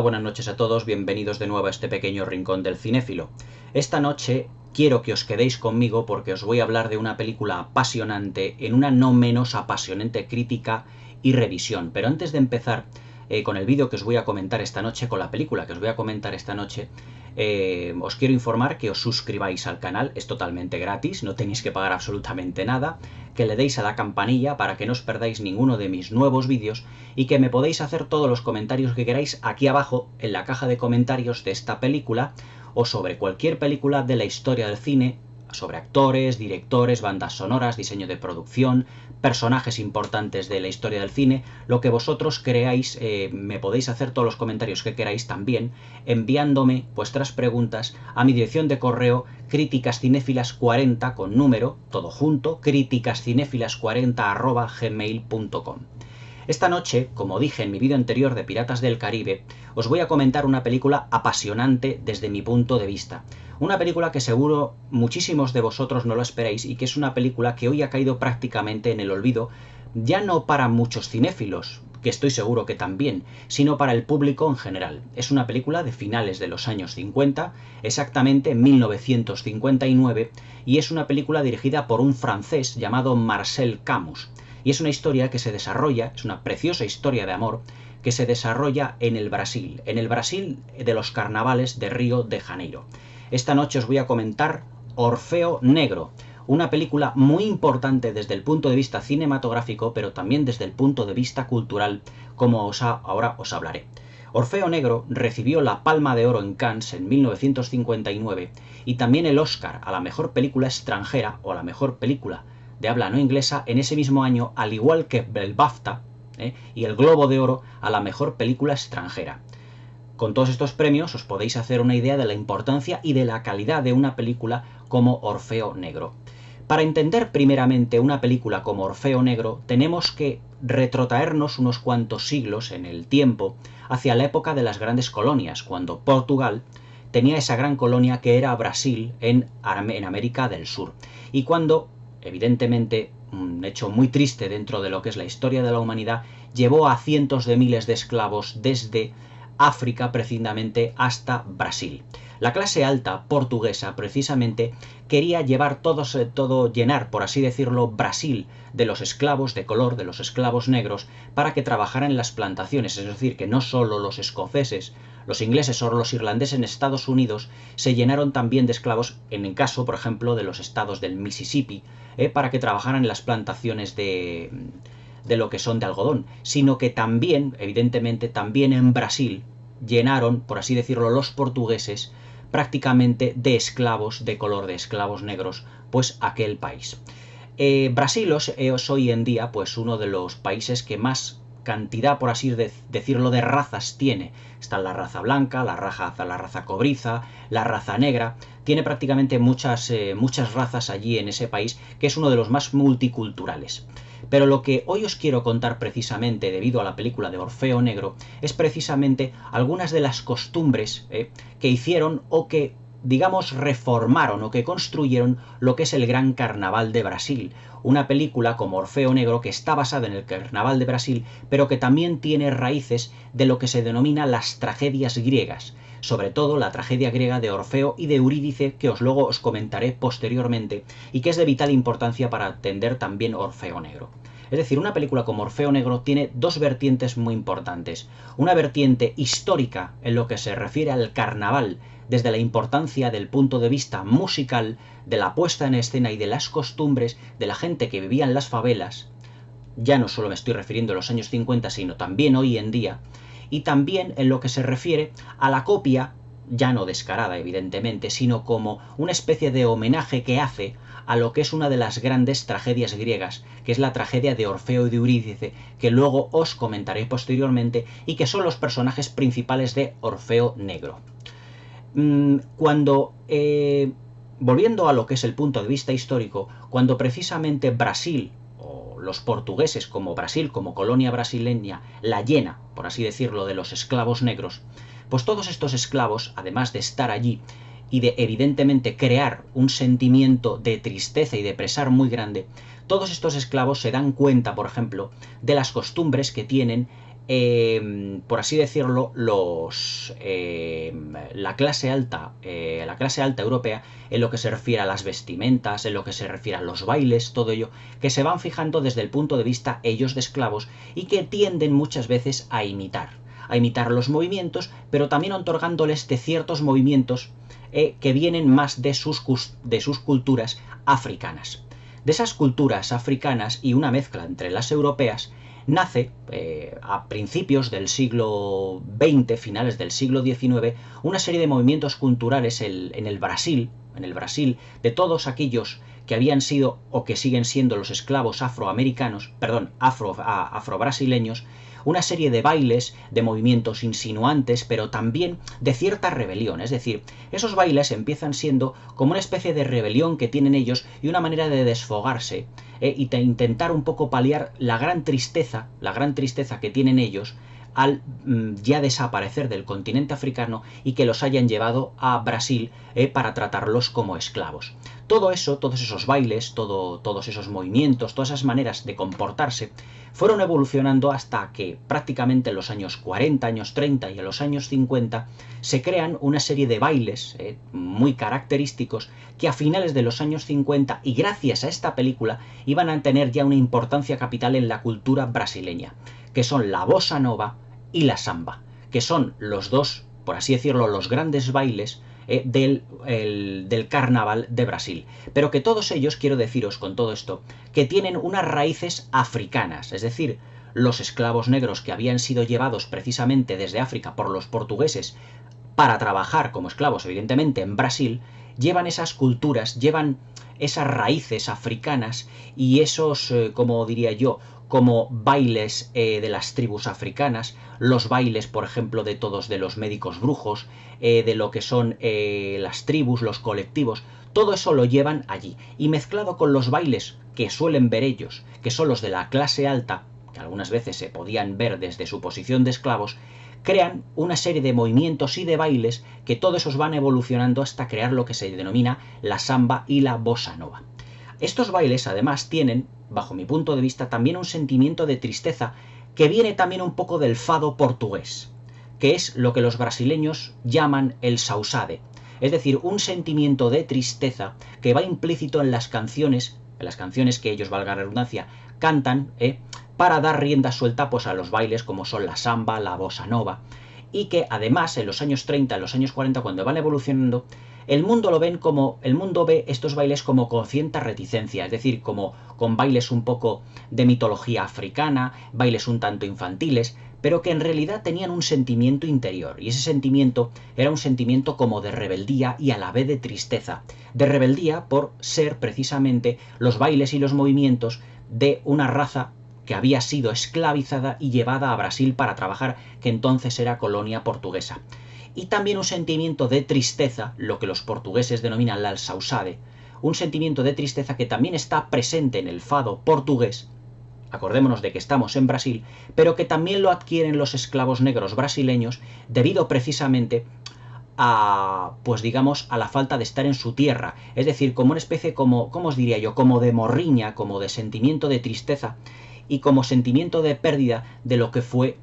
buenas noches a todos, bienvenidos de nuevo a este pequeño rincón del cinéfilo. Esta noche quiero que os quedéis conmigo porque os voy a hablar de una película apasionante en una no menos apasionante crítica y revisión. Pero antes de empezar con el vídeo que os voy a comentar esta noche, con la película que os voy a comentar esta noche, os quiero informar que os suscribáis al canal, es totalmente gratis, no tenéis que pagar absolutamente nada, que le deis a la campanilla para que no os perdáis ninguno de mis nuevos vídeos y que me podéis hacer todos los comentarios que queráis aquí abajo en la caja de comentarios de esta película o sobre cualquier película de la historia del cine, sobre actores, directores, bandas sonoras, diseño de producción, personajes importantes de la historia del cine, lo que vosotros creáis, me podéis hacer todos los comentarios que queráis también, enviándome vuestras preguntas a mi dirección de correo criticascinéfilas40 con número, todo junto, criticascinéfilas40@gmail.com. Esta noche, como dije en mi vídeo anterior de Piratas del Caribe, os voy a comentar una película apasionante desde mi punto de vista. Una película que seguro muchísimos de vosotros no lo esperéis y que es una película que hoy ha caído prácticamente en el olvido, ya no para muchos cinéfilos, que estoy seguro que también, sino para el público en general. Es una película de finales de los años 50, exactamente 1959, y es una película dirigida por un francés llamado Marcel Camus. Y es una historia que se desarrolla, es una preciosa historia de amor, que se desarrolla en el Brasil de los carnavales de Río de Janeiro. Esta noche os voy a comentar Orfeo Negro, una película muy importante desde el punto de vista cinematográfico, pero también desde el punto de vista cultural, como ahora os hablaré. Orfeo Negro recibió la Palma de Oro en Cannes en 1959 y también el Oscar a la mejor película extranjera o a la mejor película de habla no inglesa en ese mismo año, al igual que el BAFTA y el Globo de Oro a la mejor película extranjera. Con todos estos premios os podéis hacer una idea de la importancia y de la calidad de una película como Orfeo Negro. Para entender primeramente una película como Orfeo Negro tenemos que retrotraernos unos cuantos siglos en el tiempo hacia la época de las grandes colonias, cuando Portugal tenía esa gran colonia que era Brasil en América del Sur, y cuando evidentemente, un hecho muy triste dentro de lo que es la historia de la humanidad, llevó a cientos de miles de esclavos desde África precisamente hasta Brasil. La clase alta portuguesa precisamente quería llevar llenar, por así decirlo, Brasil de los esclavos de color, de los esclavos negros, para que trabajaran en las plantaciones. Es decir, que no solo los escoceses, los ingleses o los irlandeses en Estados Unidos se llenaron también de esclavos, en el caso, por ejemplo, de los estados del Mississippi, para que trabajaran en las plantaciones de lo que son de algodón, sino que también, evidentemente, también en Brasil llenaron, por así decirlo, los portugueses prácticamente de esclavos de color, de esclavos negros, pues aquel país. Brasil es hoy en día pues uno de los países que más cantidad, por así decirlo, de razas tiene. Está la raza blanca, la raza cobriza, la raza negra. Tiene prácticamente muchas razas allí en ese país, que es uno de los más multiculturales. Pero lo que hoy os quiero contar precisamente, debido a la película de Orfeo Negro, es precisamente algunas de las costumbres que hicieron o que, digamos, reformaron o que construyeron lo que es el Gran Carnaval de Brasil. Una película como Orfeo Negro que está basada en el Carnaval de Brasil, pero que también tiene raíces de lo que se denomina las tragedias griegas. Sobre todo la tragedia griega de Orfeo y de Eurídice, que luego os comentaré posteriormente, y que es de vital importancia para entender también Orfeo Negro. Es decir, una película como Orfeo Negro tiene dos vertientes muy importantes. Una vertiente histórica en lo que se refiere al carnaval, desde la importancia del punto de vista musical, de la puesta en escena y de las costumbres de la gente que vivía en las favelas. Ya no solo me estoy refiriendo a los años 50, sino también hoy en día. Y también en lo que se refiere a la copia, ya no descarada evidentemente, sino como una especie de homenaje que hace a lo que es una de las grandes tragedias griegas, que es la tragedia de Orfeo y de Eurídice, que luego os comentaré posteriormente y que son los personajes principales de Orfeo Negro. Volviendo a lo que es el punto de vista histórico, cuando precisamente Brasil, los portugueses como Brasil, como colonia brasileña, la llena, por así decirlo, de los esclavos negros, pues todos estos esclavos, además de estar allí y de evidentemente crear un sentimiento de tristeza y de pesar muy grande, todos estos esclavos se dan cuenta, por ejemplo, de las costumbres que tienen por así decirlo, la clase alta europea, en lo que se refiere a las vestimentas, en lo que se refiere a los bailes, todo ello, que se van fijando desde el punto de vista ellos de esclavos y que tienden muchas veces a imitar los movimientos, pero también otorgándoles de ciertos movimientos que vienen más de sus culturas africanas. De esas culturas africanas y una mezcla entre las europeas, nace a principios del siglo XX, finales del siglo XIX, una serie de movimientos culturales en el Brasil, de todos aquellos que habían sido o que siguen siendo los esclavos afro-brasileños, una serie de bailes, de movimientos insinuantes, pero también de cierta rebelión. Es decir, esos bailes empiezan siendo como una especie de rebelión que tienen ellos y una manera de desfogarse y de intentar un poco paliar la gran tristeza que tienen ellos al ya desaparecer del continente africano y que los hayan llevado a Brasil para tratarlos como esclavos. Todo eso, todos esos bailes, todos esos movimientos, todas esas maneras de comportarse, fueron evolucionando hasta que prácticamente en los años 40, años 30 y en los años 50 se crean una serie de bailes muy característicos que a finales de los años 50 y gracias a esta película iban a tener ya una importancia capital en la cultura brasileña, que son la bossa nova y la samba, que son los dos, por así decirlo, los grandes bailes del carnaval de Brasil. Pero que todos ellos, quiero deciros con todo esto, que tienen unas raíces africanas, es decir, los esclavos negros que habían sido llevados precisamente desde África por los portugueses para trabajar como esclavos, evidentemente, en Brasil, llevan esas culturas, llevan esas raíces africanas y esos, como diría yo, como bailes de las tribus africanas, los bailes, por ejemplo, de los médicos brujos, de lo que son las tribus, los colectivos, todo eso lo llevan allí. Y mezclado con los bailes que suelen ver ellos, que son los de la clase alta, que algunas veces se podían ver desde su posición de esclavos, crean una serie de movimientos y de bailes que todos esos van evolucionando hasta crear lo que se denomina la samba y la bossa nova. Estos bailes además tienen, bajo mi punto de vista, también un sentimiento de tristeza que viene también un poco del fado portugués, que es lo que los brasileños llaman el sausade, es decir, un sentimiento de tristeza que va implícito en las canciones que ellos, valga la redundancia, cantan para dar rienda suelta pues a los bailes como son la samba, la bossa nova, y que además en los años 30, en los años 40, cuando van evolucionando, el mundo ve estos bailes como con cierta reticencia, es decir, como con bailes un poco de mitología africana, bailes un tanto infantiles, pero que en realidad tenían un sentimiento interior, y ese sentimiento era un sentimiento como de rebeldía y a la vez de tristeza, de rebeldía por ser precisamente los bailes y los movimientos de una raza que había sido esclavizada y llevada a Brasil para trabajar, que entonces era colonia portuguesa. Y también un sentimiento de tristeza, lo que los portugueses denominan la sausade, un sentimiento de tristeza que también está presente en el fado portugués, acordémonos de que estamos en Brasil, pero que también lo adquieren los esclavos negros brasileños debido precisamente a, pues digamos, a la falta de estar en su tierra, es decir, como una especie, ¿cómo os diría yo?, como de morriña, como de sentimiento de tristeza y como sentimiento de pérdida de lo que fue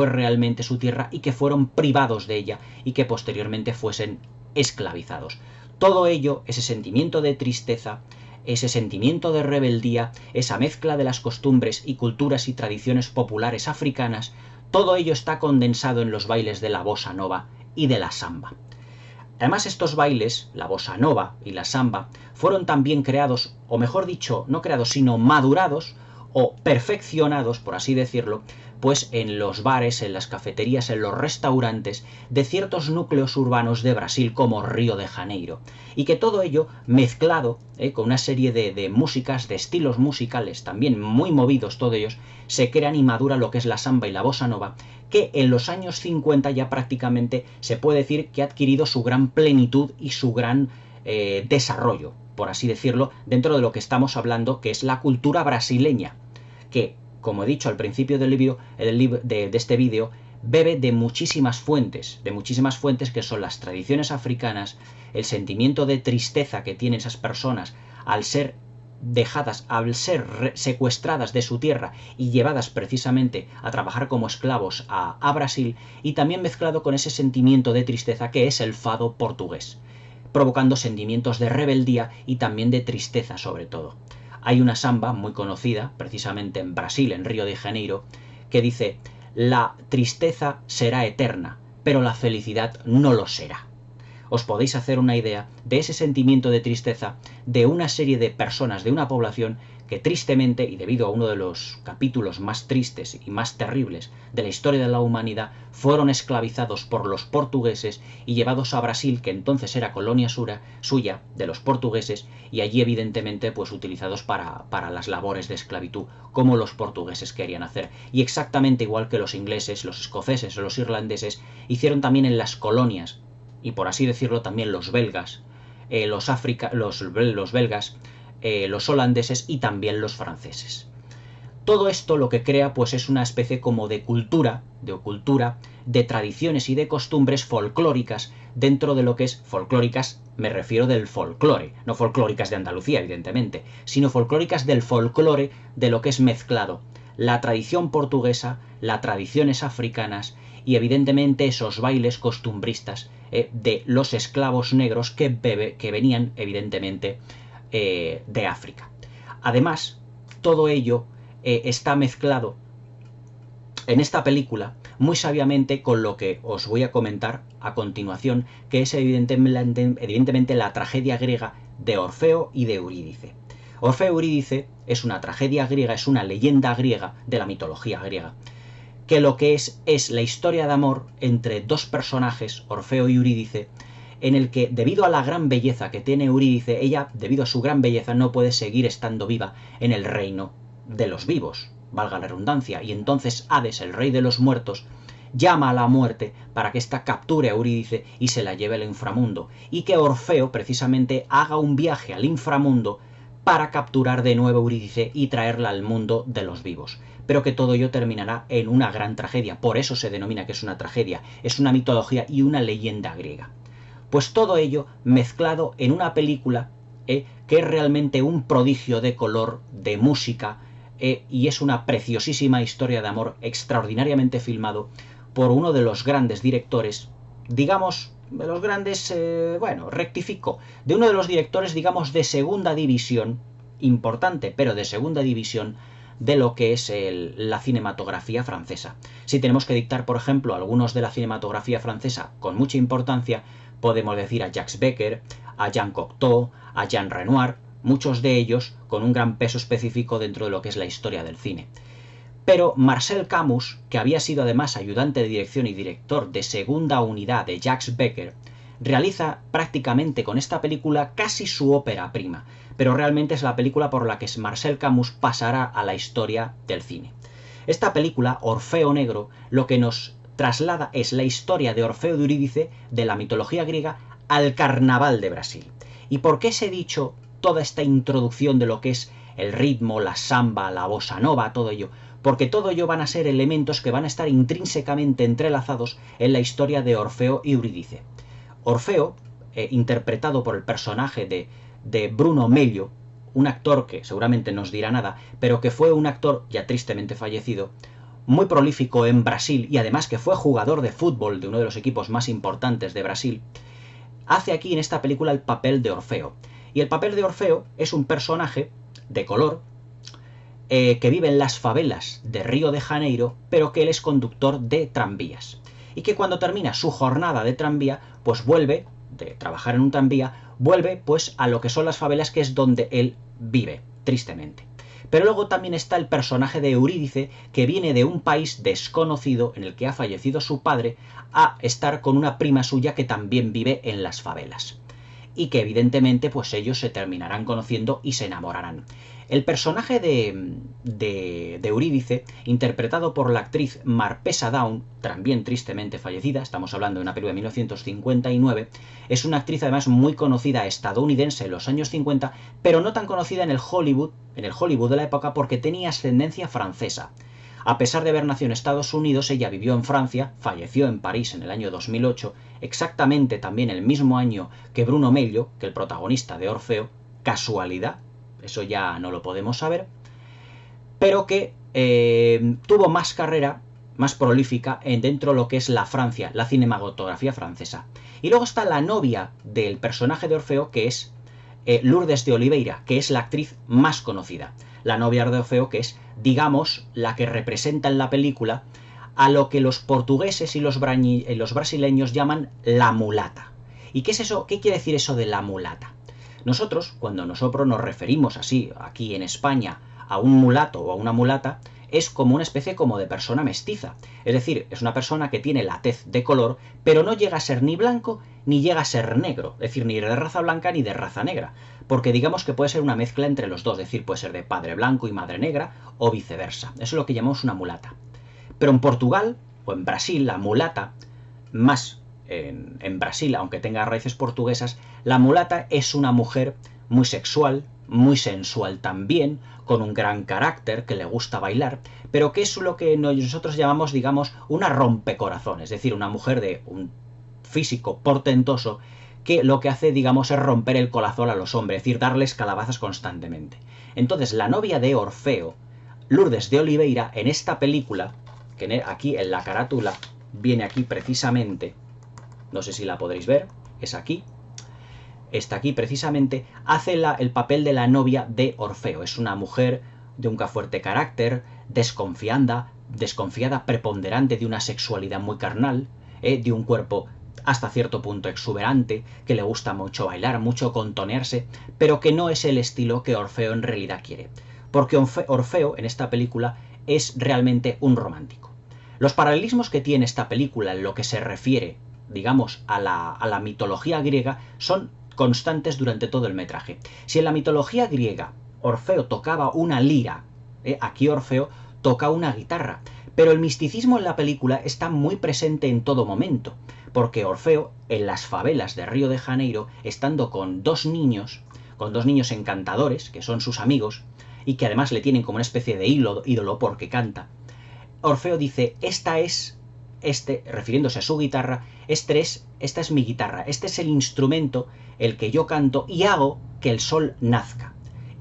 realmente su tierra y que fueron privados de ella y que posteriormente fuesen esclavizados. Todo ello, ese sentimiento de tristeza, ese sentimiento de rebeldía, esa mezcla de las costumbres y culturas y tradiciones populares africanas, todo ello está condensado en los bailes de la bossa nova y de la samba. Además, estos bailes, la bossa nova y la samba, fueron también creados, o mejor dicho, no creados, sino madurados o perfeccionados, por así decirlo, pues en los bares, en las cafeterías, en los restaurantes de ciertos núcleos urbanos de Brasil como Río de Janeiro. Y que todo ello mezclado con una serie de músicas, de estilos musicales también muy movidos todos ellos, se crean y madura lo que es la samba y la bossa nova, que en los años 50 ya prácticamente se puede decir que ha adquirido su gran plenitud y su gran desarrollo, por así decirlo, dentro de lo que estamos hablando, que es la cultura brasileña, que, como he dicho al principio de este vídeo, bebe de muchísimas fuentes que son las tradiciones africanas, el sentimiento de tristeza que tienen esas personas al ser dejadas al ser secuestradas de su tierra y llevadas precisamente a trabajar como esclavos a Brasil, y también mezclado con ese sentimiento de tristeza que es el fado portugués, provocando sentimientos de rebeldía y también de tristeza sobre todo. Hay una samba muy conocida, precisamente en Brasil, en Río de Janeiro, que dice: la tristeza será eterna, pero la felicidad no lo será. Os podéis hacer una idea de ese sentimiento de tristeza de una serie de personas, de una población que tristemente, y debido a uno de los capítulos más tristes y más terribles de la historia de la humanidad, fueron esclavizados por los portugueses y llevados a Brasil, que entonces era colonia suya de los portugueses, y allí evidentemente pues utilizados para las labores de esclavitud, como los portugueses querían hacer. Y exactamente igual que los ingleses, los escoceses o los irlandeses hicieron también en las colonias, y por así decirlo también los belgas, los belgas, los holandeses y también los franceses. Todo esto lo que crea pues es una especie como de cultura, de tradiciones y de costumbres folclóricas dentro de lo que es folclóricas, me refiero del folclore, no folclóricas de Andalucía evidentemente, sino folclóricas del folclore de lo que es mezclado la tradición portuguesa, las tradiciones africanas y evidentemente esos bailes costumbristas de los esclavos negros que venían evidentemente de África. Además, todo ello está mezclado en esta película muy sabiamente con lo que os voy a comentar a continuación, que es evidentemente la tragedia griega de Orfeo y de Eurídice. Orfeo y Eurídice es una tragedia griega, es una leyenda griega de la mitología griega, que lo que es la historia de amor entre dos personajes, Orfeo y Eurídice, en el que debido a la gran belleza que tiene Eurídice, ella, debido a su gran belleza, no puede seguir estando viva en el reino de los vivos, valga la redundancia, y entonces Hades, el rey de los muertos, llama a la muerte para que ésta capture a Eurídice y se la lleve al inframundo, y que Orfeo precisamente haga un viaje al inframundo para capturar de nuevo a Eurídice y traerla al mundo de los vivos. Pero que todo ello terminará en una gran tragedia, por eso se denomina que es una tragedia, es una mitología y una leyenda griega. Pues todo ello mezclado en una película que es realmente un prodigio de color, de música, y es una preciosísima historia de amor extraordinariamente filmado por uno de los grandes directores, digamos, de los grandes, rectifico, de uno de los directores, digamos, de segunda división, importante, pero de segunda división, de lo que es la cinematografía francesa. Si tenemos que dictar, por ejemplo, algunos de la cinematografía francesa con mucha importancia, podemos decir a Jacques Becker, a Jean Cocteau, a Jean Renoir, muchos de ellos con un gran peso específico dentro de lo que es la historia del cine. Pero Marcel Camus, que había sido además ayudante de dirección y director de segunda unidad de Jacques Becker, realiza prácticamente con esta película casi su ópera prima, pero realmente es la película por la que Marcel Camus pasará a la historia del cine. Esta película, Orfeo Negro, lo que nos traslada es la historia de Orfeo y Eurídice de la mitología griega al carnaval de Brasil. ¿Y por qué os he dicho toda esta introducción de lo que es el ritmo, la samba, la bossa nova, todo ello? Porque todo ello van a ser elementos que van a estar intrínsecamente entrelazados en la historia de Orfeo y Eurídice. Orfeo, interpretado por el personaje de Bruno Mello, un actor que seguramente no os dirá nada, pero que fue un actor ya tristemente fallecido, muy prolífico en Brasil y además que fue jugador de fútbol de uno de los equipos más importantes de Brasil, hace aquí en esta película el papel de Orfeo. Y el papel de Orfeo es un personaje de color que vive en las favelas de Río de Janeiro, pero que él es conductor de tranvías. Y que cuando termina su jornada de tranvía, pues vuelve, de trabajar en un tranvía, vuelve pues a lo que son las favelas, que es donde él vive, tristemente. Pero luego también está el personaje de Eurídice, que viene de un país desconocido en el que ha fallecido su padre, a estar con una prima suya que también vive en las favelas. Y que evidentemente pues ellos se terminarán conociendo y se enamorarán. El personaje de Eurídice, interpretado por la actriz Marpessa Dawn, también tristemente fallecida, estamos hablando de una película de 1959, es una actriz además muy conocida estadounidense en los años 50, pero no tan conocida en el Hollywood de la época, porque tenía ascendencia francesa. A pesar de haber nacido en Estados Unidos, ella vivió en Francia, falleció en París en el año 2008, exactamente también el mismo año que Bruno Mello, que el protagonista de Orfeo. Casualidad, eso ya no lo podemos saber, pero que tuvo más carrera, más prolífica dentro de lo que es la Francia, la cinematografía francesa. Y luego está la novia del personaje de Orfeo, que es Lourdes de Oliveira, que es la actriz más conocida. La novia de Orfeo, que es, digamos, la que representa en la película a lo que los portugueses y los brasileños llaman la mulata. ¿Y qué es eso? ¿Qué quiere decir eso de la mulata? Nosotros, cuando nosotros nos referimos así, aquí en España, a un mulato o a una mulata, es como una especie como de persona mestiza. Es decir, es una persona que tiene la tez de color, pero no llega a ser ni blanco ni llega a ser negro. Es decir, ni de raza blanca ni de raza negra. Porque digamos que puede ser una mezcla entre los dos. Es decir, puede ser de padre blanco y madre negra o viceversa. Eso es lo que llamamos una mulata. Pero en Portugal o en Brasil, la mulata, más en Brasil, aunque tenga raíces portuguesas, la mulata es una mujer muy sexual, muy sensual también, con un gran carácter, que le gusta bailar, pero que es lo que nosotros llamamos, digamos, una rompecorazón, es decir, una mujer de un físico portentoso que lo que hace, digamos, es romper el corazón a los hombres, es decir, darles calabazas constantemente. Entonces, la novia de Orfeo, Lourdes de Oliveira, en esta película, que aquí en la carátula viene aquí precisamente, no sé si la podréis ver, es aquí, está aquí precisamente, hace el papel de la novia de Orfeo. Es una mujer de un fuerte carácter, desconfiada, preponderante, de una sexualidad muy carnal, de un cuerpo hasta cierto punto exuberante, que le gusta mucho bailar, mucho contonearse, pero que no es el estilo que Orfeo en realidad quiere. Porque Orfeo en esta película es realmente un romántico. Los paralelismos que tiene esta película en lo que se refiere, digamos, a la mitología griega son constantes durante todo el metraje. Si en la mitología griega Orfeo tocaba una lira, aquí Orfeo toca una guitarra, pero el misticismo en la película está muy presente en todo momento, porque Orfeo en las favelas de Río de Janeiro, estando con dos niños encantadores, que son sus amigos, y que además le tienen como una especie de ídolo porque canta, Orfeo dice, refiriéndose a su guitarra, esta es mi guitarra, este es el instrumento el que yo canto y hago que el sol nazca.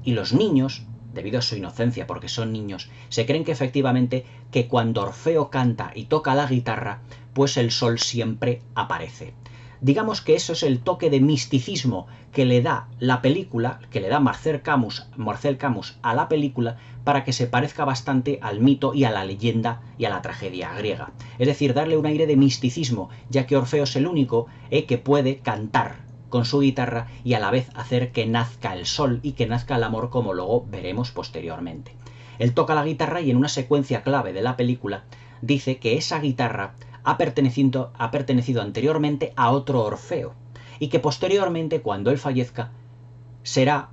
Y los niños, debido a su inocencia, porque son niños, se creen que efectivamente que cuando Orfeo canta y toca la guitarra, pues el sol siempre aparece. Digamos que eso es el toque de misticismo que le da la película, que le da Marcel Camus a la película, para que se parezca bastante al mito y a la leyenda y a la tragedia griega. Es decir, darle un aire de misticismo, ya que Orfeo es el único que puede cantar con su guitarra y a la vez hacer que nazca el sol y que nazca el amor, como luego veremos posteriormente. Él toca la guitarra y en una secuencia clave de la película dice que esa guitarra ha pertenecido anteriormente a otro Orfeo y que posteriormente, cuando él fallezca, estará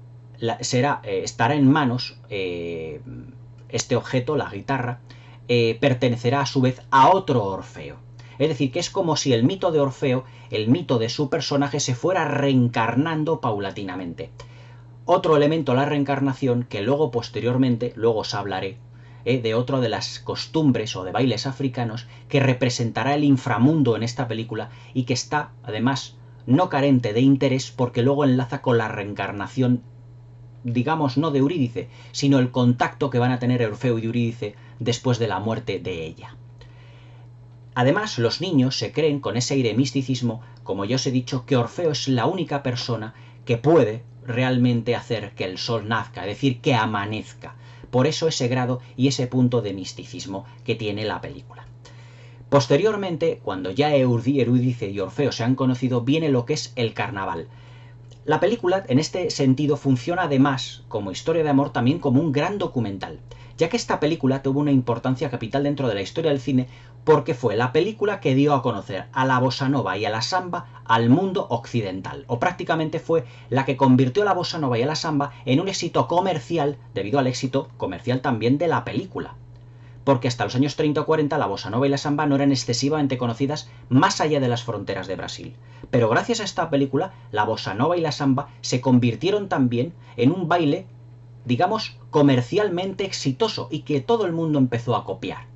en manos, este objeto, la guitarra, pertenecerá a su vez a otro Orfeo. Es decir, que es como si el mito de Orfeo, el mito de su personaje, se fuera reencarnando paulatinamente. Otro elemento, la reencarnación, que luego posteriormente, luego os hablaré, de otra de las costumbres o de bailes africanos que representará el inframundo en esta película y que está, además, no carente de interés porque luego enlaza con la reencarnación, digamos, no de Eurídice, sino el contacto que van a tener Orfeo y Eurídice después de la muerte de ella. Además, los niños se creen con ese aire de misticismo, como ya os he dicho, que Orfeo es la única persona que puede realmente hacer que el sol nazca, es decir, que amanezca. Por eso ese grado y ese punto de misticismo que tiene la película. Posteriormente, cuando ya Eurídice y Orfeo se han conocido, viene lo que es el carnaval. La película, en este sentido, funciona además, como historia de amor, también como un gran documental, ya que esta película tuvo una importancia capital dentro de la historia del cine porque fue la película que dio a conocer a la bossa nova y a la samba al mundo occidental, o prácticamente fue la que convirtió a la bossa nova y a la samba en un éxito comercial debido al éxito comercial también de la película. Porque hasta los años 30 o 40 la bossa nova y la samba no eran excesivamente conocidas más allá de las fronteras de Brasil. Pero gracias a esta película, la bossa nova y la samba se convirtieron también en un baile, digamos, comercialmente exitoso y que todo el mundo empezó a copiar.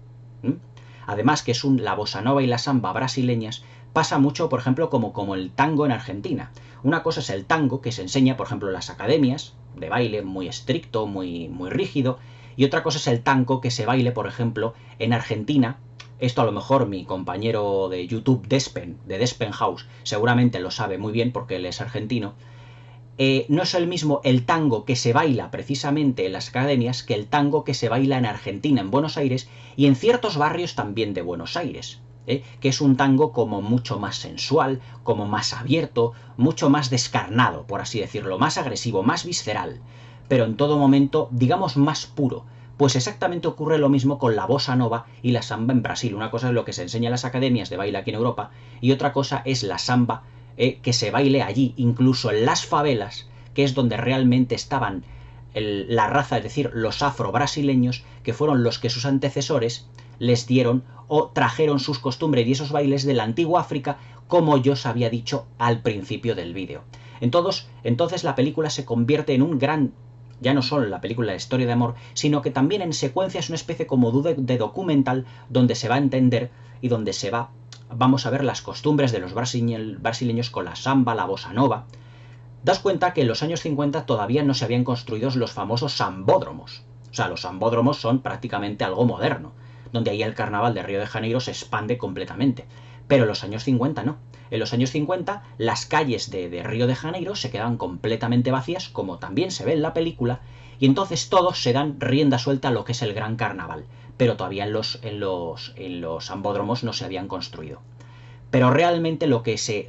Además que la bossa nova y la samba brasileñas pasa mucho, por ejemplo, como el tango en Argentina. Una cosa es el tango, que se enseña, por ejemplo, en las academias de baile, muy estricto, muy rígido, y otra cosa es el tango que se baile, por ejemplo, en Argentina. Esto a lo mejor mi compañero de YouTube, Despen, de Despen House, seguramente lo sabe muy bien porque él es argentino. No es el mismo el tango que se baila precisamente en las academias que el tango que se baila en Argentina, en Buenos Aires, y en ciertos barrios también de Buenos Aires, que es un tango como mucho más sensual, como más abierto, mucho más descarnado, por así decirlo, más agresivo, más visceral, pero en todo momento, digamos, más puro. Pues exactamente ocurre lo mismo con la bossa nova y la samba en Brasil. Una cosa es lo que se enseña en las academias de baile aquí en Europa y otra cosa es la samba que se baile allí, incluso en las favelas, que es donde realmente estaban la raza, es decir, los afro-brasileños, que fueron los que sus antecesores les dieron o trajeron sus costumbres y esos bailes de la antigua África, como yo os había dicho al principio del vídeo. Entonces la película se convierte en un gran, ya no solo en la película de historia de amor, sino que también en secuencia es una especie como de documental donde se va a entender y donde vamos a ver las costumbres de los brasileños con la samba, la bossa nova. Daos cuenta que en los años 50 todavía no se habían construido los famosos sambódromos. O sea, los sambódromos son prácticamente algo moderno, donde ahí el carnaval de Río de Janeiro se expande completamente. Pero en los años 50 no. En los años 50 las calles de Río de Janeiro se quedan completamente vacías, como también se ve en la película, y entonces todos se dan rienda suelta a lo que es el gran carnaval. Pero todavía en los sambódromos no se habían construido. Pero realmente lo que se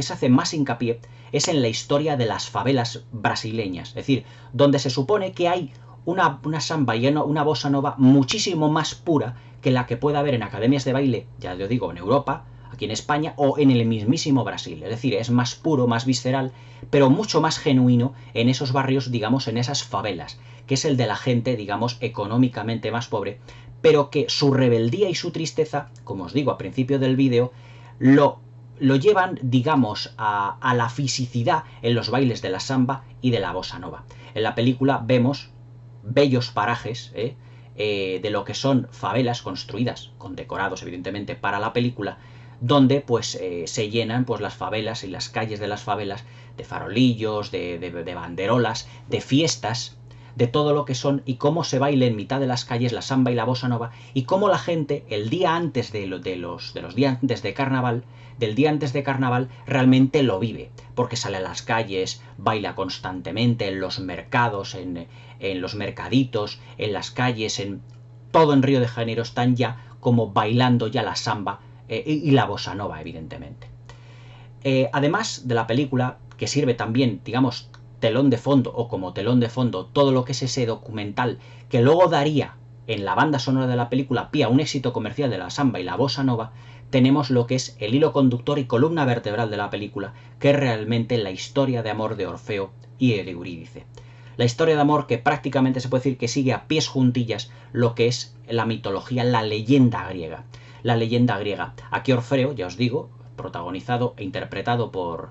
hace más hincapié es en la historia de las favelas brasileñas, es decir, donde se supone que hay una samba y una bossa nova muchísimo más pura que la que puede haber en academias de baile, ya lo digo, en Europa, aquí en España o en el mismísimo Brasil. Es decir, es más puro, más visceral, pero mucho más genuino en esos barrios, digamos, en esas favelas, que es el de la gente, digamos, económicamente más pobre, pero que su rebeldía y su tristeza, como os digo al principio del vídeo, lo llevan, digamos, a la fisicidad en los bailes de la samba y de la bossa nova. En la película vemos bellos parajes de lo que son favelas construidas, con decorados evidentemente para la película, donde pues se llenan pues las favelas y las calles de las favelas de farolillos, de banderolas, de fiestas, de todo lo que son y cómo se baila en mitad de las calles la samba y la bossa nova y cómo la gente el día antes de los días antes de carnaval, del día antes de carnaval realmente lo vive, porque sale a las calles, baila constantemente en los mercados, en los mercaditos, en las calles, en todo en Río de Janeiro están ya como bailando ya la samba y la bossa nova, evidentemente. Además de la película, que sirve también, digamos, telón de fondo o como telón de fondo todo lo que es ese documental que luego daría en la banda sonora de la película pie a un éxito comercial de la samba y la bossa nova, tenemos lo que es el hilo conductor y columna vertebral de la película, que es realmente la historia de amor de Orfeo y de Eurídice. La historia de amor que prácticamente se puede decir que sigue a pies juntillas lo que es la mitología, la leyenda griega. La leyenda griega. Aquí Orfeo, ya os digo, protagonizado e interpretado por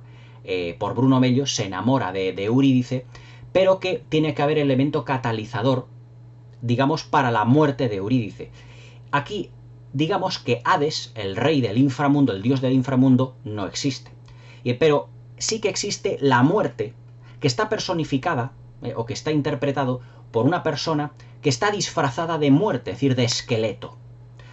Bruno Mello, se enamora de Eurídice, pero que tiene que haber elemento catalizador, digamos, para la muerte de Eurídice. Aquí, digamos que Hades, el rey del inframundo, el dios del inframundo, no existe. Pero sí que existe la muerte, que está personificada, o que está interpretado por una persona que está disfrazada de muerte, es decir, de esqueleto.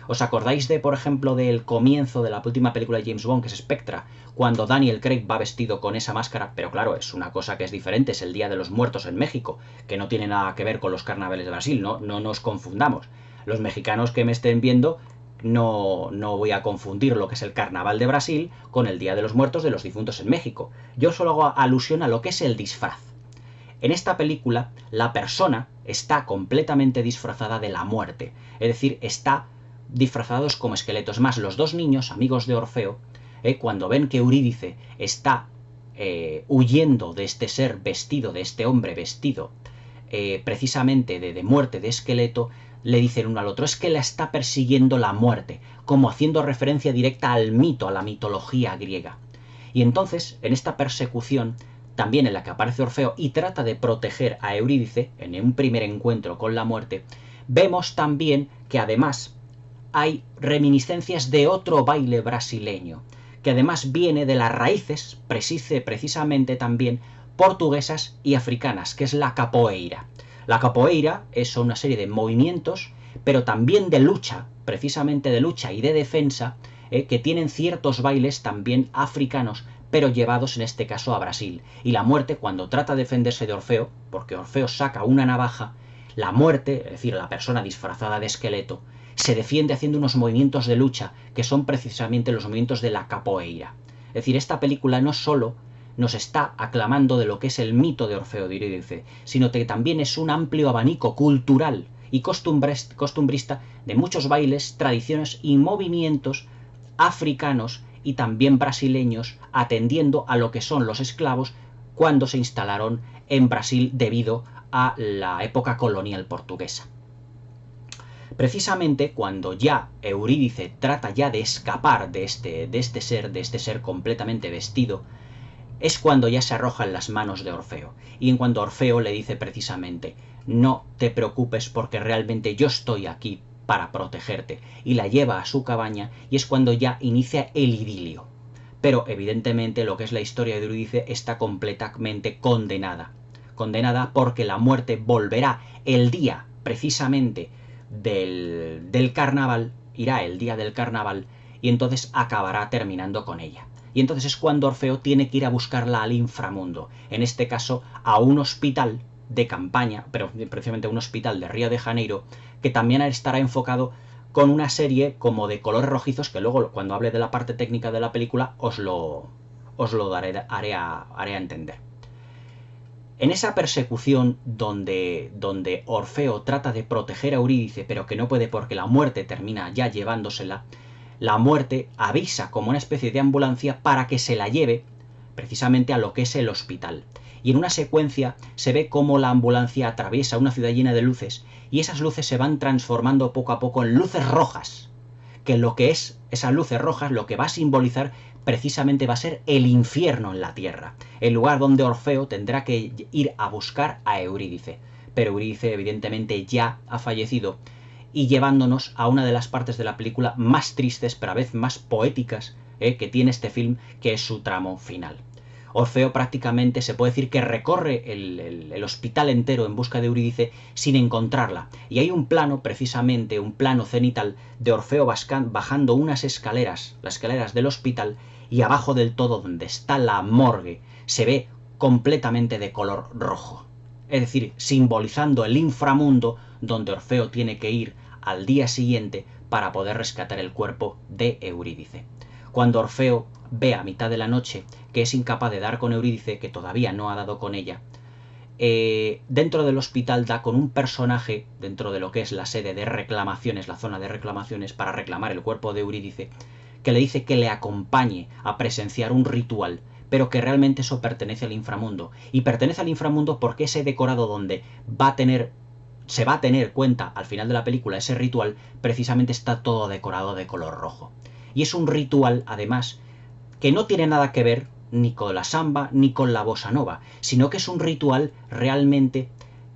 ¿Os acordáis por ejemplo, del comienzo de la última película de James Bond, que es Spectra, cuando Daniel Craig va vestido con esa máscara? Pero claro, es una cosa que es diferente, es el Día de los Muertos en México, que no tiene nada que ver con los carnavales de Brasil, no nos confundamos. Los mexicanos que me estén viendo, no voy a confundir lo que es el Carnaval de Brasil con el Día de los Muertos de los Difuntos en México. Yo solo hago alusión a lo que es el disfraz. En esta película, la persona está completamente disfrazada de la muerte, es decir, está disfrazados como esqueletos. Más, los dos niños, amigos de Orfeo, cuando ven que Eurídice está huyendo de este ser vestido, de este hombre vestido, precisamente de muerte, de esqueleto, le dicen uno al otro, es que la está persiguiendo la muerte, como haciendo referencia directa al mito, a la mitología griega. Y entonces, en esta persecución, también en la que aparece Orfeo y trata de proteger a Eurídice, en un primer encuentro con la muerte, vemos también que además hay reminiscencias de otro baile brasileño, que además viene de las raíces, precisamente también, portuguesas y africanas, que es la capoeira. La capoeira es una serie de movimientos, pero también de lucha, precisamente de lucha y de defensa, que tienen ciertos bailes también africanos, pero llevados en este caso a Brasil. Y la muerte, cuando trata de defenderse de Orfeo, porque Orfeo saca una navaja, la muerte, es decir, la persona disfrazada de esqueleto, se defiende haciendo unos movimientos de lucha que son precisamente los movimientos de la capoeira. Es decir, esta película no solo nos está aclamando de lo que es el mito de Orfeo de Eurídice, sino que también es un amplio abanico cultural y costumbrista de muchos bailes, tradiciones y movimientos africanos y también brasileños, atendiendo a lo que son los esclavos cuando se instalaron en Brasil debido a la época colonial portuguesa. Precisamente cuando ya Eurídice trata ya de escapar de este ser completamente vestido, es cuando ya se arroja en las manos de Orfeo. Y en cuanto Orfeo le dice precisamente: no te preocupes porque realmente yo estoy aquí para protegerte, y la lleva a su cabaña, y es cuando ya inicia el idilio. Pero evidentemente lo que es la historia de Eurídice está completamente condenada porque la muerte volverá el día precisamente del carnaval, irá el día del carnaval, y entonces acabará terminando con ella. Y entonces es cuando Orfeo tiene que ir a buscarla al inframundo, en este caso a un hospital de campaña, pero precisamente un hospital de Río de Janeiro, que también estará enfocado con una serie como de colores rojizos, que luego cuando hable de la parte técnica de la película os lo haré a entender. En esa persecución donde Orfeo trata de proteger a Eurídice, pero que no puede porque la muerte termina ya llevándosela, la muerte avisa como una especie de ambulancia para que se la lleve precisamente a lo que es el hospital. Y en una secuencia se ve cómo la ambulancia atraviesa una ciudad llena de luces, y esas luces se van transformando poco a poco en luces rojas, que lo que es esas luces rojas, lo que va a simbolizar precisamente va a ser el infierno en la tierra, el lugar donde Orfeo tendrá que ir a buscar a Eurídice. Pero Eurídice evidentemente ya ha fallecido, y llevándonos a una de las partes de la película más tristes, pero a vez más poéticas, que tiene este film, que es su tramo final. Orfeo prácticamente se puede decir que recorre el hospital entero en busca de Eurídice sin encontrarla. Y hay un plano, precisamente un plano cenital, de Orfeo bajando unas escaleras, las escaleras del hospital, y abajo del todo, donde está la morgue, se ve completamente de color rojo. Es decir, simbolizando el inframundo donde Orfeo tiene que ir al día siguiente para poder rescatar el cuerpo de Eurídice. Cuando Orfeo ve a mitad de la noche que es incapaz de dar con Eurídice, que todavía no ha dado con ella, dentro del hospital da con un personaje dentro de lo que es la sede de reclamaciones, la zona de reclamaciones para reclamar el cuerpo de Eurídice, que le dice que le acompañe a presenciar un ritual, pero que realmente eso pertenece al inframundo. Y pertenece al inframundo porque ese decorado donde se va a tener cuenta al final de la película ese ritual, precisamente está todo decorado de color rojo. Y es un ritual, además, que no tiene nada que ver ni con la samba ni con la bossa nova, sino que es un ritual realmente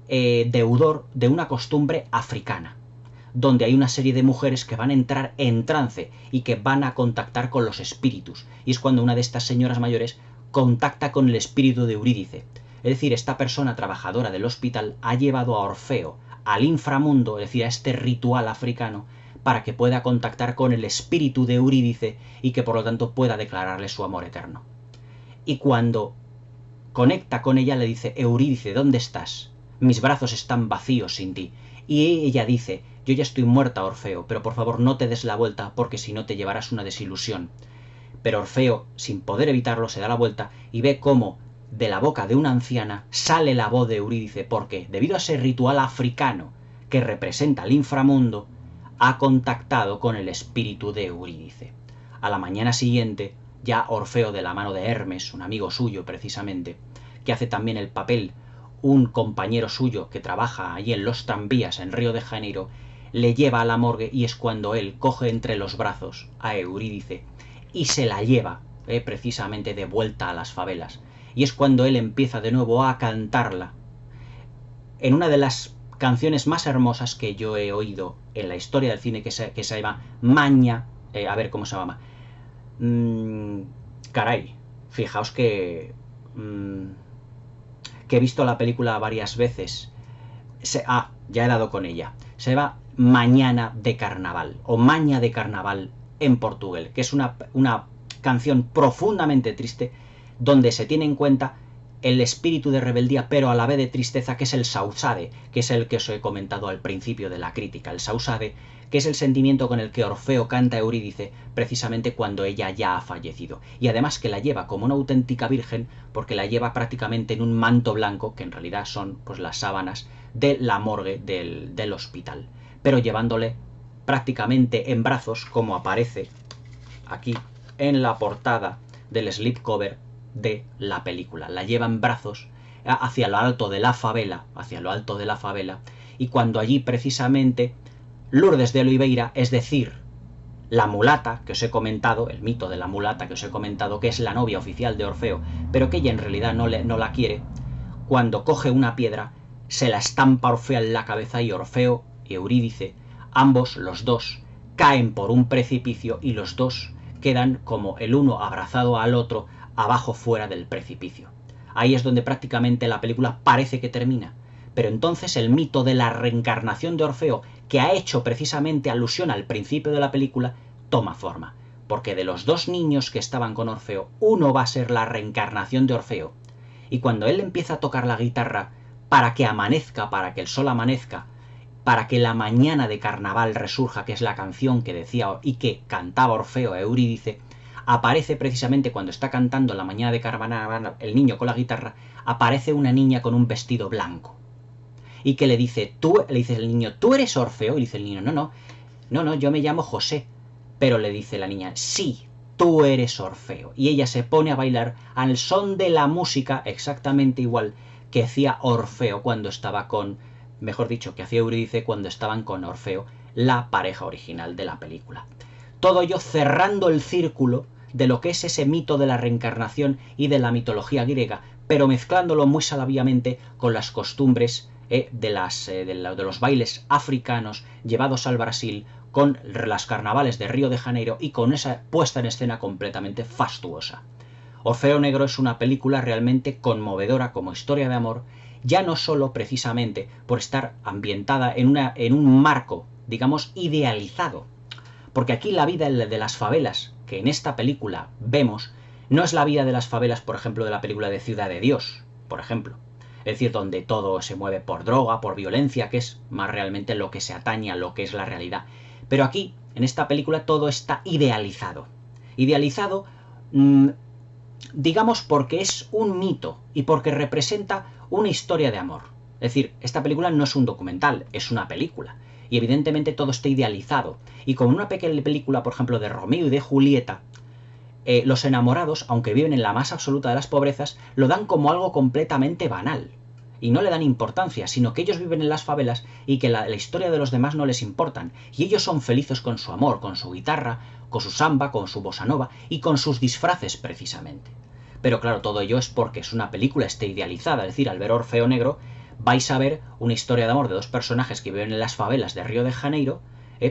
deudor de una costumbre africana, donde hay una serie de mujeres que van a entrar en trance y que van a contactar con los espíritus. Y es cuando una de estas señoras mayores contacta con el espíritu de Eurídice. Es decir, esta persona trabajadora del hospital ha llevado a Orfeo al inframundo, es decir, a este ritual africano, para que pueda contactar con el espíritu de Eurídice y que por lo tanto pueda declararle su amor eterno. Y cuando conecta con ella le dice: Eurídice, ¿dónde estás? Mis brazos están vacíos sin ti. Y ella dice: yo ya estoy muerta, Orfeo, pero por favor no te des la vuelta porque si no te llevarás una desilusión. Pero Orfeo, sin poder evitarlo, se da la vuelta y ve cómo de la boca de una anciana sale la voz de Eurídice, porque debido a ese ritual africano que representa el inframundo, ha contactado con el espíritu de Eurídice. A la mañana siguiente, ya Orfeo, de la mano de Hermes, un amigo suyo precisamente, que hace también el papel, un compañero suyo que trabaja allí en los tranvías en Río de Janeiro, le lleva a la morgue, y es cuando él coge entre los brazos a Eurídice y se la lleva precisamente de vuelta a las favelas. Y es cuando él empieza de nuevo a cantarla en una de las canciones más hermosas que yo he oído en la historia del cine, que se llama Maña, ¿cómo se llama? Caray, fijaos que he visto la película varias veces. Ya he dado con ella. Se llama Mañana de Carnaval, o Maña de Carnaval en portugués, que es una canción profundamente triste, donde se tiene en cuenta el espíritu de rebeldía, pero a la vez de tristeza, que es el sausade, que es el que os he comentado al principio de la crítica. El sausade, que es el sentimiento con el que Orfeo canta a Eurídice precisamente cuando ella ya ha fallecido. Y además que la lleva como una auténtica virgen, porque la lleva prácticamente en un manto blanco, que en realidad son pues las sábanas de la morgue del hospital, pero llevándole prácticamente en brazos, como aparece aquí en la portada del slipcover de la película. La lleva en brazos hacia lo alto de la favela, y cuando allí precisamente Lourdes de Oliveira, es decir, la mulata que os he comentado, el mito de la mulata que os he comentado, que es la novia oficial de Orfeo, pero que ella en realidad no la quiere, cuando coge una piedra, se la estampa a Orfeo en la cabeza, y Orfeo y Eurídice, ambos, los dos, caen por un precipicio, y los dos quedan como el uno abrazado al otro, abajo fuera del precipicio. Ahí es donde prácticamente la película parece que termina. Pero entonces el mito de la reencarnación de Orfeo, que ha hecho precisamente alusión al principio de la película, toma forma. Porque de los dos niños que estaban con Orfeo, uno va a ser la reencarnación de Orfeo. Y cuando él empieza a tocar la guitarra para que amanezca, para que el sol amanezca, para que la mañana de carnaval resurja, que es la canción que decía y que cantaba Orfeo a Eurídice, aparece precisamente cuando está cantando la mañana de carnaval el niño con la guitarra, aparece una niña con un vestido blanco. Y que le dice el niño, ¿tú eres Orfeo? Y dice el niño, no, yo me llamo José. Pero le dice la niña, sí, tú eres Orfeo. Y ella se pone a bailar al son de la música exactamente igual que hacía Orfeo cuando estaba con, mejor dicho, que hacía Eurídice cuando estaban con Orfeo, la pareja original de la película. Todo ello cerrando el círculo de lo que es ese mito de la reencarnación y de la mitología griega, pero mezclándolo muy sabiamente con las costumbres de los bailes africanos llevados al Brasil, con las carnavales de Río de Janeiro y con esa puesta en escena completamente fastuosa. Orfeo Negro es una película realmente conmovedora como historia de amor, ya no solo precisamente por estar ambientada en un marco, digamos, idealizado, porque aquí la vida de las favelas que en esta película vemos no es la vida de las favelas, por ejemplo, de la película de Ciudad de Dios, por ejemplo. Es decir, donde todo se mueve por droga, por violencia, que es más realmente lo que se atañe a lo que es la realidad. Pero aquí, en esta película, todo está idealizado. Idealizado, digamos, porque es un mito y porque representa una historia de amor. Es decir, esta película no es un documental, es una película. Y evidentemente todo está idealizado. Y como una pequeña película, por ejemplo, de Romeo y de Julieta, los enamorados, aunque viven en la más absoluta de las pobrezas, lo dan como algo completamente banal. Y no le dan importancia, sino que ellos viven en las favelas y que la historia de los demás no les importan. Y ellos son felices con su amor, con su guitarra, con su samba, con su bossa nova y con sus disfraces precisamente. Pero claro, todo ello es porque es una película idealizada. Es decir, al ver Orfeo Negro vais a ver una historia de amor de dos personajes que viven en las favelas de Río de Janeiro,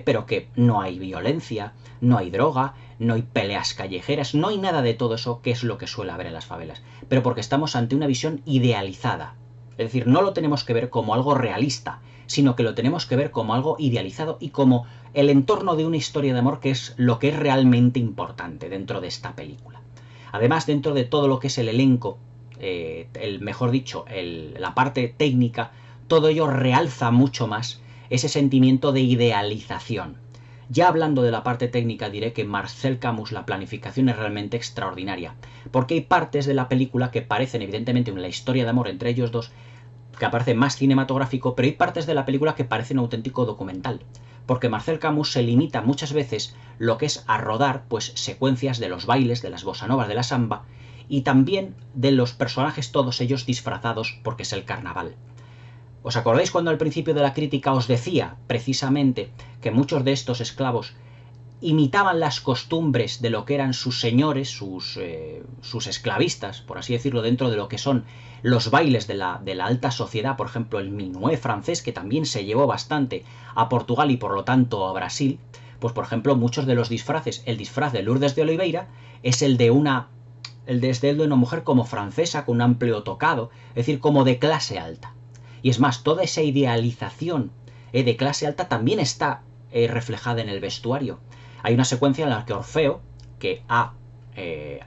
pero que no hay violencia, no hay droga, no hay peleas callejeras, no hay nada de todo eso que es lo que suele haber en las favelas, pero porque estamos ante una visión idealizada. Es decir, no lo tenemos que ver como algo realista, sino que lo tenemos que ver como algo idealizado y como el entorno de una historia de amor, que es lo que es realmente importante dentro de esta película. Además, dentro de todo lo que es el elenco, la parte técnica, todo ello realza mucho más ese sentimiento de idealización. Ya hablando de la parte técnica, diré que Marcel Camus, la planificación es realmente extraordinaria, porque hay partes de la película que parecen evidentemente una historia de amor entre ellos dos, que aparece más cinematográfico, pero hay partes de la película que parecen un auténtico documental, porque Marcel Camus se limita muchas veces lo que es a rodar pues secuencias de los bailes, de las bossa novas, de la samba, y también de los personajes todos ellos disfrazados porque es el carnaval. ¿Os acordáis cuando al principio de la crítica os decía precisamente que muchos de estos esclavos imitaban las costumbres de lo que eran sus señores, sus esclavistas, por así decirlo, dentro de lo que son los bailes de la alta sociedad? Por ejemplo, el minué francés, que también se llevó bastante a Portugal y por lo tanto a Brasil, Pues por ejemplo, muchos de los disfraces, el disfraz de Lourdes de Oliveira es el de una mujer como francesa, con un amplio tocado, es decir, como de clase alta. Y es más, toda esa idealización de clase alta también está reflejada en el vestuario. Hay una secuencia en la que Orfeo, que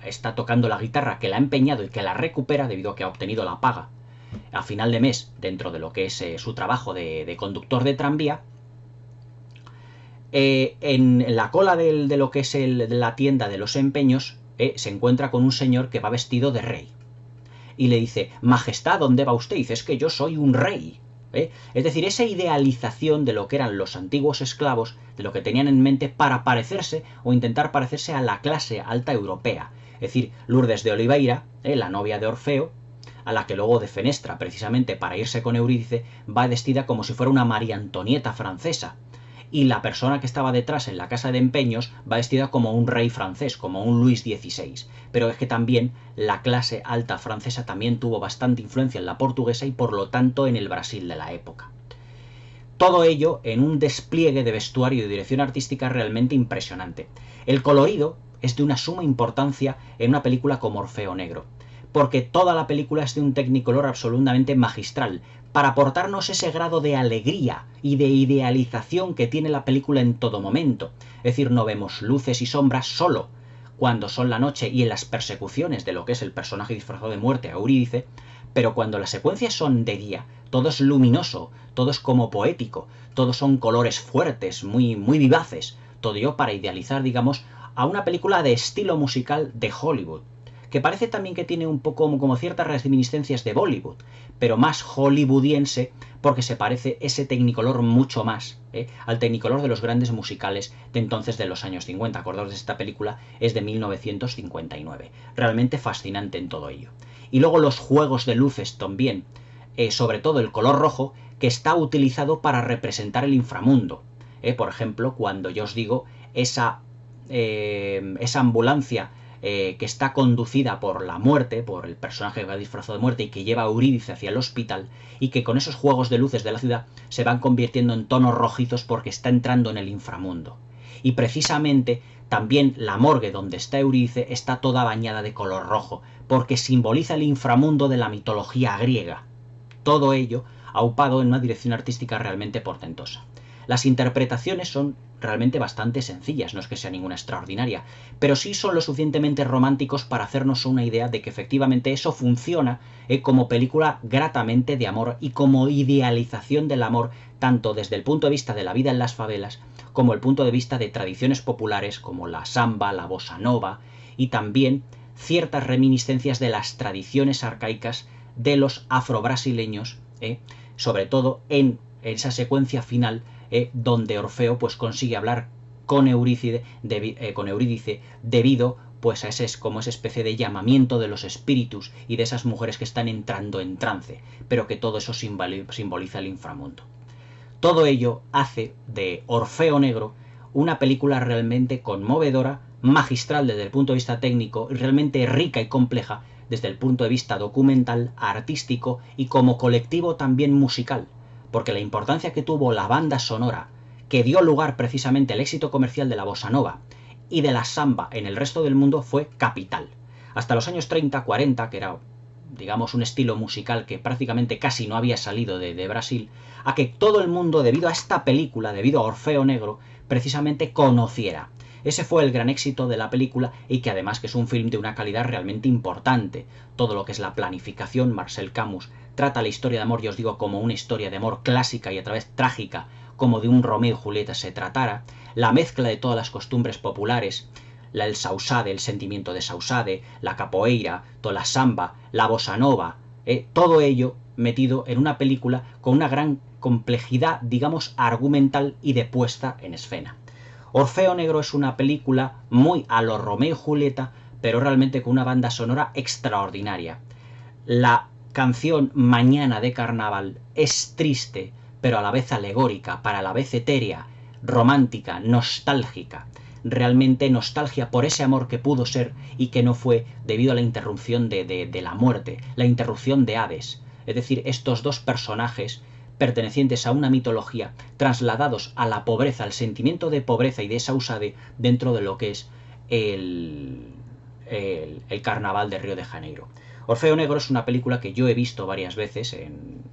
está tocando la guitarra, que la ha empeñado y que la recupera debido a que ha obtenido la paga a final de mes dentro de lo que es su trabajo de conductor de tranvía, en la cola de lo que es la tienda de los empeños se encuentra con un señor que va vestido de rey y le dice: Majestad, ¿dónde va usted? Y dice: es que yo soy un rey. Es decir, esa idealización de lo que eran los antiguos esclavos, de lo que tenían en mente para parecerse o intentar parecerse a la clase alta europea. Es decir, Lourdes de Oliveira, la novia de Orfeo, a la que luego defenestra precisamente para irse con Eurídice, va vestida como si fuera una María Antonieta francesa. Y la persona que estaba detrás en la casa de empeños va vestida como un rey francés, como un Luis XVI. Pero es que también la clase alta francesa también tuvo bastante influencia en la portuguesa y por lo tanto en el Brasil de la época. Todo ello en un despliegue de vestuario y dirección artística realmente impresionante. El colorido es de una suma importancia en una película como Orfeo Negro, porque toda la película es de un Technicolor absolutamente magistral, para aportarnos ese grado de alegría y de idealización que tiene la película en todo momento. Es decir, no vemos luces y sombras solo cuando son la noche y en las persecuciones de lo que es el personaje disfrazado de muerte, Eurídice, pero cuando las secuencias son de día, todo es luminoso, todo es como poético, todos son colores fuertes, muy, muy vivaces, todo ello para idealizar, digamos, a una película de estilo musical de Hollywood, que parece también que tiene un poco como ciertas reminiscencias de Bollywood, pero más hollywoodiense, porque se parece ese Technicolor mucho más al Technicolor de los grandes musicales de entonces, de los años 50. Acordaos de esta película, es de 1959. Realmente fascinante en todo ello. Y luego los juegos de luces también, sobre todo el color rojo, que está utilizado para representar el inframundo. Por ejemplo, cuando yo os digo esa ambulancia que está conducida por la muerte, por el personaje que va disfrazado de muerte y que lleva a Eurídice hacia el hospital, y que con esos juegos de luces de la ciudad se van convirtiendo en tonos rojizos porque está entrando en el inframundo. Y precisamente también la morgue donde está Eurídice está toda bañada de color rojo, porque simboliza el inframundo de la mitología griega. Todo ello aupado en una dirección artística realmente portentosa. Las interpretaciones son realmente bastante sencillas, no es que sea ninguna extraordinaria, pero sí son lo suficientemente románticos para hacernos una idea de que efectivamente eso funciona como película gratamente de amor y como idealización del amor, tanto desde el punto de vista de la vida en las favelas, como el punto de vista de tradiciones populares como la samba, la bossa nova, y también ciertas reminiscencias de las tradiciones arcaicas de los afrobrasileños, sobre todo en esa secuencia final donde Orfeo pues consigue hablar con Eurídice debido pues a esa especie de llamamiento de los espíritus y de esas mujeres que están entrando en trance, pero que todo eso simboliza el inframundo. Todo ello hace de Orfeo Negro una película realmente conmovedora, magistral desde el punto de vista técnico, y realmente rica y compleja desde el punto de vista documental, artístico y como colectivo también musical, porque la importancia que tuvo la banda sonora, que dio lugar precisamente al éxito comercial de la bossa nova y de la samba en el resto del mundo, fue capital. Hasta los años 30-40, que era, digamos, un estilo musical que prácticamente casi no había salido de Brasil, a que todo el mundo, debido a esta película, debido a Orfeo Negro, precisamente conociera. Ese fue el gran éxito de la película, y que además que es un film de una calidad realmente importante. Todo lo que es la planificación, Marcel Camus trata la historia de amor, yo os digo, como una historia de amor clásica y a través trágica, como de un Romeo y Julieta se tratara. La mezcla de todas las costumbres populares, el sausade, el sentimiento de sausade, la capoeira, toda la samba, la bossa nova, todo ello metido en una película con una gran complejidad, digamos, argumental y de puesta en escena. Orfeo Negro es una película muy a lo Romeo y Julieta, pero realmente con una banda sonora extraordinaria. La canción Mañana de Carnaval es triste, pero a la vez alegórica, para la vez etérea, romántica, nostálgica. Realmente nostalgia por ese amor que pudo ser y que no fue debido a la interrupción de la muerte, la interrupción de Hades. Es decir, estos dos personajes pertenecientes a una mitología, trasladados a la pobreza, al sentimiento de pobreza y de esa usade dentro de lo que es el carnaval de Río de Janeiro. Orfeo Negro es una película que yo he visto varias veces en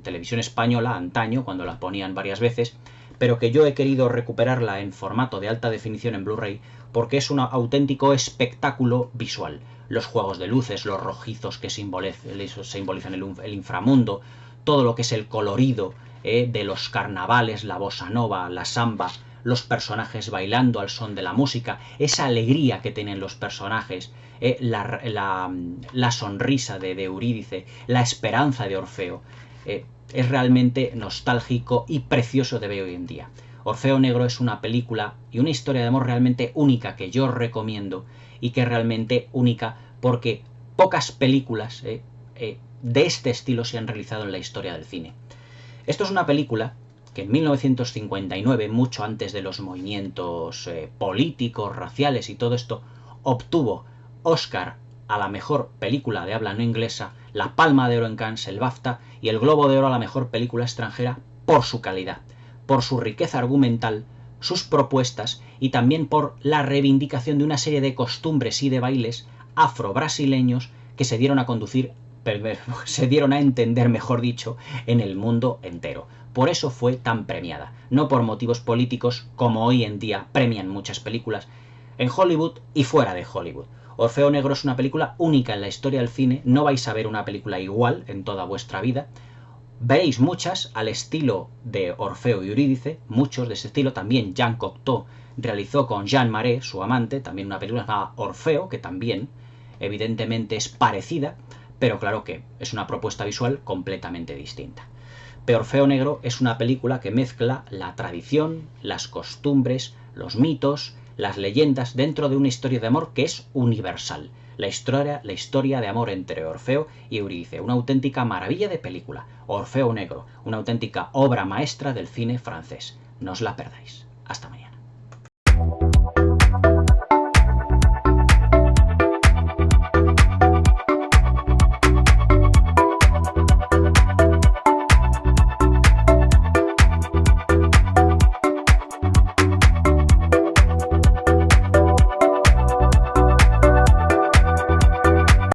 televisión española, antaño, cuando la ponían varias veces, pero que yo he querido recuperarla en formato de alta definición en Blu-ray porque es un auténtico espectáculo visual. Los juegos de luces, los rojizos que simbolizan el inframundo, todo lo que es el colorido de los carnavales, la bossa nova, la samba, los personajes bailando al son de la música, esa alegría que tienen los personajes, la sonrisa de Eurídice, la esperanza de Orfeo, es realmente nostálgico y precioso de ver hoy en día. Orfeo Negro es una película y una historia de amor realmente única que yo recomiendo y que es realmente única porque pocas películas de este estilo se han realizado en la historia del cine. Esto es una película que en 1959, mucho antes de los movimientos políticos, raciales y todo esto, obtuvo Oscar a la mejor película de habla no inglesa, la Palma de Oro en Cannes, el BAFTA y el Globo de Oro a la mejor película extranjera por su calidad, por su riqueza argumental, sus propuestas y también por la reivindicación de una serie de costumbres y de bailes afro-brasileños que se dieron a entender, mejor dicho, en el mundo entero. Por eso fue tan premiada, no por motivos políticos como hoy en día premian muchas películas en Hollywood y fuera de Hollywood. Orfeo Negro es una película única en la historia del cine, no vais a ver una película igual en toda vuestra vida. Veréis muchas al estilo de Orfeo y Eurídice, muchos de ese estilo. También Jean Cocteau realizó con Jean Marais, su amante, también una película llamada Orfeo, que también evidentemente es parecida, pero claro que es una propuesta visual completamente distinta. Pero Orfeo Negro es una película que mezcla la tradición, las costumbres, los mitos, las leyendas dentro de una historia de amor que es universal. La historia de amor entre Orfeo y Eurídice, una auténtica maravilla de película. Orfeo Negro, una auténtica obra maestra del cine francés. No os la perdáis. Hasta mañana.